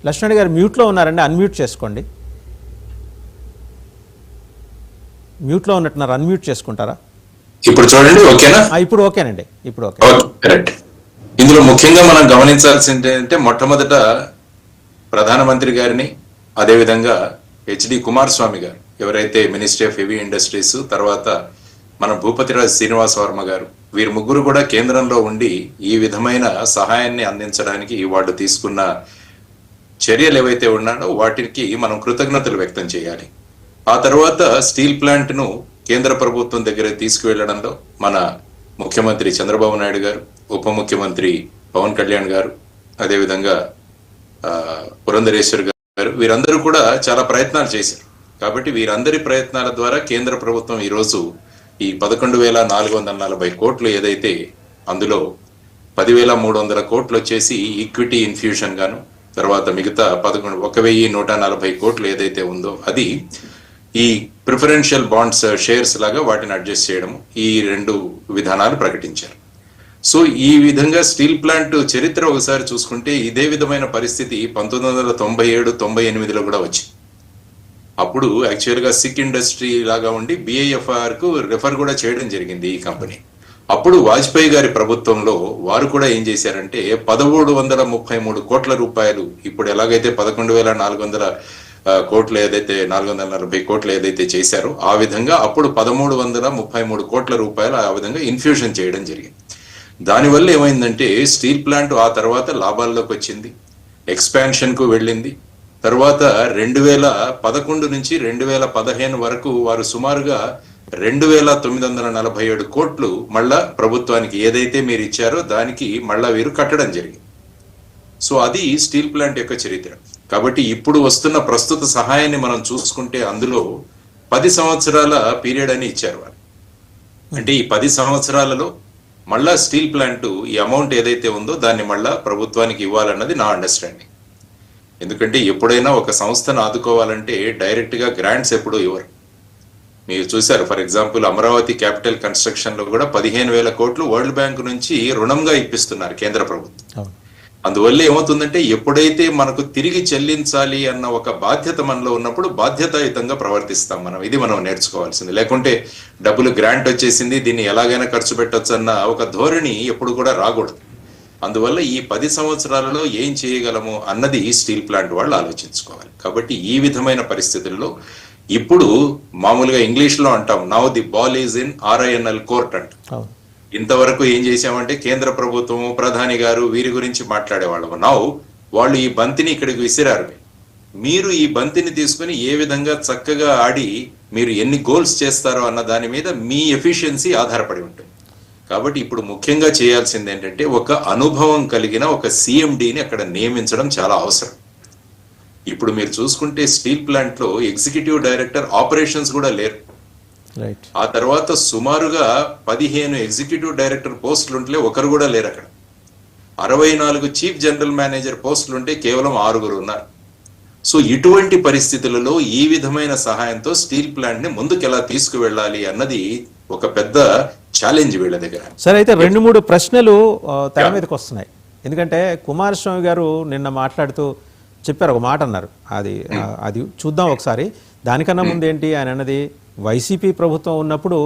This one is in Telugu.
లక్ష్మణ్ గారు మ్యూట్లో ఉన్నారండి, అన్మ్యూట్ చేసుకోండి. మ్యూట్లో ఉన్నట్టున్నారు, అన్మ్యూట్ చేసుకుంటారా? ఇప్పుడు చూడండి, ఓకేనా? ఇప్పుడు ఓకేనండి, ఇప్పుడు ఓకే. కరెక్ట్. ఇందులో ముఖ్యంగా మనం గమనించాల్సింది ఏంటంటే, మొట్టమొదట ప్రధానమంత్రి గారిని, అదేవిధంగా హెచ్డి కుమారస్వామి గారు, ఎవరైతే మినిస్ట్రీ ఆఫ్ హెవీ ఇండస్ట్రీస్, తర్వాత మన భూపతిరాజు శ్రీనివాస వర్మ గారు, వీరు ముగ్గురు కూడా కేంద్రంలో ఉండి ఈ విధమైన సహాయాన్ని అందించడానికి వాళ్ళు తీసుకున్న చర్యలు ఏవైతే ఉన్నాయో వాటికి మనం కృతజ్ఞతలు వ్యక్తం చేయాలి. ఆ తర్వాత స్టీల్ ప్లాంట్ ను కేంద్ర ప్రభుత్వం దగ్గర తీసుకువెళ్లడంలో మన ముఖ్యమంత్రి చంద్రబాబు నాయుడు గారు, ఉప ముఖ్యమంత్రి పవన్ కళ్యాణ్ గారు, అదేవిధంగా పురంధరేశ్వర్ గారు, వీరందరూ కూడా చాలా ప్రయత్నాలు చేశారు. కాబట్టి వీరందరి ప్రయత్నాల ద్వారా కేంద్ర ప్రభుత్వం ఈరోజు ఈ 11,440 కోట్లు ఏదైతే, అందులో 10,300 కోట్లు వచ్చేసి ఈక్విటీ ఇన్ఫ్యూషన్ గాను, తర్వాత మిగతా 1,140 కోట్లు ఏదైతే ఉందో అది ఈ ప్రిఫరెన్షియల్ బాండ్స్ షేర్స్ లాగా వాటిని అడ్జస్ట్ చేయడం, ఈ 2 విధానాలు ప్రకటించారు. సో ఈ విధంగా స్టీల్ ప్లాంట్ చరిత్ర ఒకసారి చూసుకుంటే ఇదే విధమైన పరిస్థితి 1997-98లో కూడా వచ్చింది. అప్పుడు యాక్చువల్గా సిక్ ఇండస్ట్రీ లాగా ఉండి BIFR కు రెఫర్ కూడా చేయడం జరిగింది ఈ కంపెనీ. అప్పుడు వాజ్పేయి గారి ప్రభుత్వంలో వారు కూడా ఏం చేశారంటే 1,333 కోట్ల రూపాయలు, ఇప్పుడు ఎలాగైతే 11,400 కోట్లు ఏదైతే 440 కోట్లు ఏదైతే చేశారో ఆ విధంగా అప్పుడు 1,333 కోట్ల రూపాయలు ఆ విధంగా ఇన్ఫ్యూషన్ చేయడం జరిగింది. దానివల్ల ఏమైందంటే స్టీల్ ప్లాంట్ ఆ తర్వాత లాభాల్లోకి వచ్చింది, ఎక్స్పాన్షన్ కు వెళ్ళింది. తర్వాత 2011 నుంచి 2015 వరకు వారు సుమారుగా 2,947 కోట్లు మళ్ళా ప్రభుత్వానికి ఏదైతే మీరు ఇచ్చారో దానికి మళ్ళా వీరు కట్టడం జరిగింది. సో అది స్టీల్ ప్లాంట్ యొక్క చరిత్ర. కాబట్టి ఇప్పుడు వస్తున్న ప్రస్తుత సహాయాన్ని మనం చూసుకుంటే అందులో 10 సంవత్సరాల పీరియడ్ అని ఇచ్చారు వారు. అంటే ఈ 10 సంవత్సరాలలో మళ్ళా స్టీల్ ప్లాంట్ ఈ అమౌంట్ ఏదైతే ఉందో దాన్ని మళ్ళా ప్రభుత్వానికి ఇవ్వాలన్నది నా అండర్స్టాండింగ్. ఎందుకంటే ఎప్పుడైనా ఒక సంస్థను ఆదుకోవాలంటే డైరెక్ట్ గా గ్రాంట్స్ ఎప్పుడూ ఇవ్వరు. మీరు చూశారు, for example Amaravati capital construction లో కూడా 15,000 కోట్లు వరల్డ్ బ్యాంక్ నుంచి రుణంగా ఇప్పిస్తున్నారు కేంద్ర ప్రభుత్వం. అందువల్ల ఏమవుతుందంటే ఎప్పుడైతే మనకు తిరిగి చెల్లించాలి అన్న ఒక బాధ్యత మనలో ఉన్నప్పుడు బాధ్యతాయుతంగా ప్రవర్తిస్తాం మనం. ఇది మనం నేర్చుకోవాల్సింది. లేకుంటే డబ్బులు గ్రాంట్ వచ్చేసింది, దీన్ని ఎలాగైనా ఖర్చు పెట్టొచ్చు అన్న ఒక ధోరణి ఎప్పుడు కూడా రాకూడదు. అందువల్ల ఈ 10 సంవత్సరాలలో ఏం చేయగలము అన్నది స్టీల్ ప్లాంట్ వాళ్ళు ఆలోచించుకోవాలి. కాబట్టి ఈ విధమైన పరిస్థితుల్లో ఇప్పుడు మామూలుగా ఇంగ్లీష్ లో అంటాం, now the ball is in RINL court అంట. ఇంతవరకు ఏం చేశామంటే కేంద్ర ప్రభుత్వము, ప్రధాని గారు వీరి గురించి మాట్లాడేవాళ్ళము. నౌ వాళ్ళు ఈ బంతిని ఇక్కడికి విసిరారు. మీరు ఈ బంతిని తీసుకుని ఏ విధంగా చక్కగా ఆడి మీరు ఎన్ని గోల్స్ చేస్తారో అన్న దాని మీద మీ ఎఫిషియన్సీ ఆధారపడి ఉంటుంది. కాబట్టి ఇప్పుడు ముఖ్యంగా చేయాల్సింది ఏంటంటే ఒక అనుభవం కలిగిన ఒక CMDని అక్కడ నియమించడం చాలా అవసరం. ఇప్పుడు మీరు చూసుకుంటే స్టీల్ ప్లాంట్ లో ఎగ్జిక్యూటివ్ డైరెక్టర్ ఆపరేషన్స్ కూడా లేరు. ఆ తర్వాత సుమారుగా 15 ఎగ్జిక్యూటివ్ డైరెక్టర్ పోస్టులు ఉంటే ఒకరు కూడా లేరు అక్కడ. 64 చీఫ్ జనరల్ మేనేజర్ పోస్టులు ఉంటే కేవలం 6 ఉన్నారు. సో ఇటువంటి పరిస్థితులలో ఈ విధమైన సహాయంతో స్టీల్ ప్లాంట్ ని ముందుకు ఎలా తీసుకువెళ్ళాలి అన్నది ఒక పెద్ద ఛాలెంజ్ వీళ్ళ దగ్గర. సరే, అయితే 2-3 ప్రశ్నలు తెర మీదకి వస్తున్నాయి. ఎందుకంటే కుమారస్వామి గారు నిన్న మాట్లాడుతూ చెప్పారు, ఒక మాట అన్నారు, అది చూద్దాం ఒకసారి. దానికన్నా ముందేంటి ఆయన అన్నది, వైసీపీ ప్రభుత్వం ఉన్నప్పుడు